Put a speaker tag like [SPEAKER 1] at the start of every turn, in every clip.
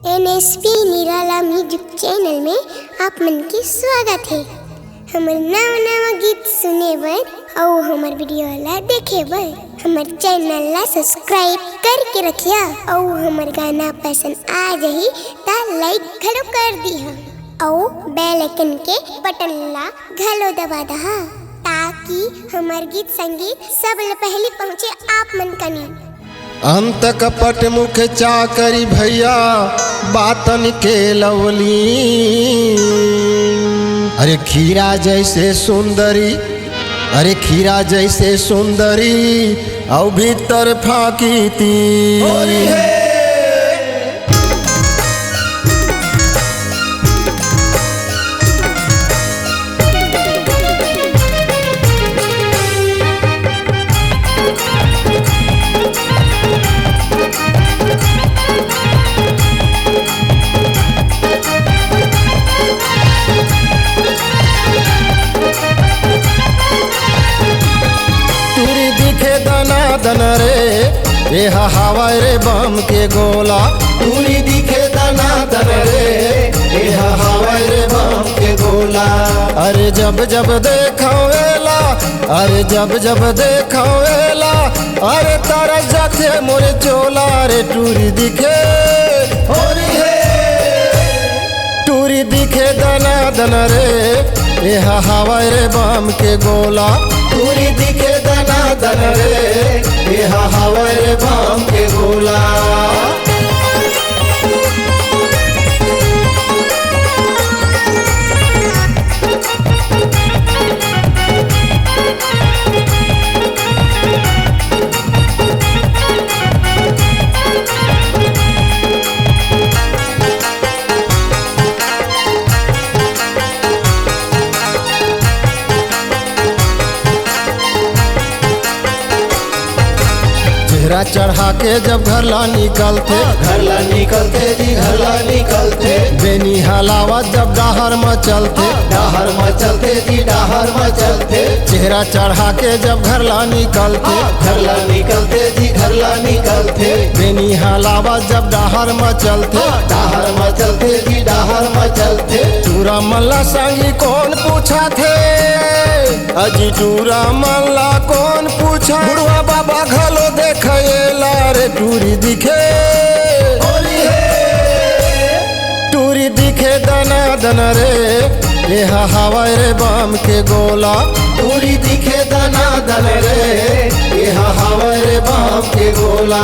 [SPEAKER 1] NSP निराला music channel में आप मन के स्वागत है। हमार नवा गीत सुने बर और हमार वीडियो ला देखे बर हमार चैनल ला सब्सक्राइब करके रखिया और हमार गाना पसंद आ जाही ता लाइक घलो कर दिहा और बेल आइकन के बटन ला घलो दबा दहा ताकि हमार गीत संगीत सबले पहले पहुँचे आप मन कनी।
[SPEAKER 2] अंत कपट मुख चाकरी भैया बातन के लवली। अरे खीरा जैसे सुंदरी, अरे खीरा जैसे सुंदरी और भीतर फाकी ती। दन रे ये हवा रे बम के गोला, पूरी दिखे दना दन रे ये हवा रे बम के गोला। अरे जब जब देखो वेला, अरे जब जब देखो वेला, अरे तारा जाते मोरे चोला रे टूरी दिखे होरी है, टूरी दिखे दना दन रे ये हवा रे बम के गोला, पूरी दिखे दना दन रे ये हवा रे बम के गोला। चेहरा चढ़ा के जब घरला निकलते, घरला निकलते जी घरला निकलते, बेनी हलावा जब डाहर में चलते, डाहर में चलते जी डाहर में चलते। चेहरा चढ़ा के जब घरला निकलते, घरला निकलते जी घरला निकलते, बेनी हलावा जब डाहर में चलते, डाहर में चलते जी डाहर में चलते। टूरा मल्ला संगी कौन पूछा थे, अजी टूरा मल्ला कौन पूछा, बुढ़वा बाबा घलो देख रे टूरी दिखे होली है, टूरी दिखे दना दन रे ये हवा रे बम के गोला, टूरी दिखे दना दन रे ये हवा रे बम के गोला।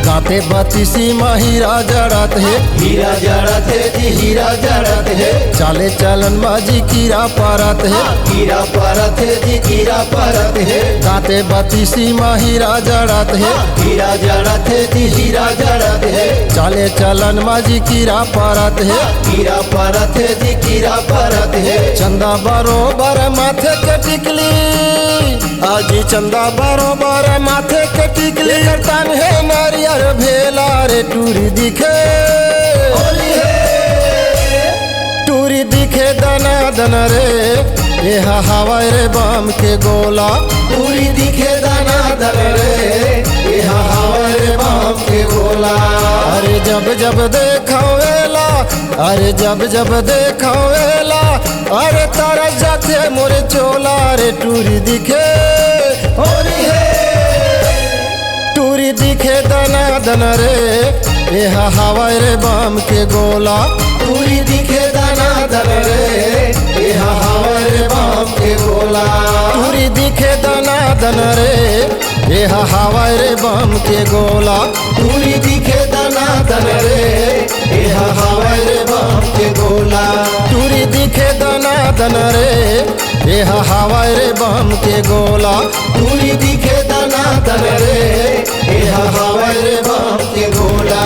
[SPEAKER 2] गाते बत्तीसी में हीरा जड़त है, हीरा जड़त है जी हीरा जड़त है। चाले चलन बाजी कीरा परत है, कीरा परत है जी कीरा परत है। गाते बत्तीसी में हीरा जड़त है, हीरा जड़त है जी हीरा जड़त है। चाले चलन बाजी कीरा परत है, कीरा परत है जी कीरा परत है। चंदा बरोबर माथे के टिकली, आजी चंदा बरोबर माथे के टिकली, करतन है नारियर भेला रे टूरी दिखे होली है, टूरी दिखे दना दन रे ये हवा रे बम के गोला, टूरी दिखे दना दन रे ये हवा रे बम के गोला। अरे जब जब देखो वेला, अरे जब जब देखो वेला, अरे तारा जाते मोरे चोला रे टूरी दिखे होली है, टूरी दिखे दना दन रे ये हवा रे बम के गोला, टूरी दिखे दना दन रे ये हवा रे बम के गोला, टूरी दिखे दना दन रे ये हवा रे बम के गोला, टूरी दिखे दना दन रे ये हवा रे बम के गोला, टूरी दिखे दना दन रे ये हवा रे बम के गोला, टूरी दिखे दना दन रे ये हवा रे बम के गोला।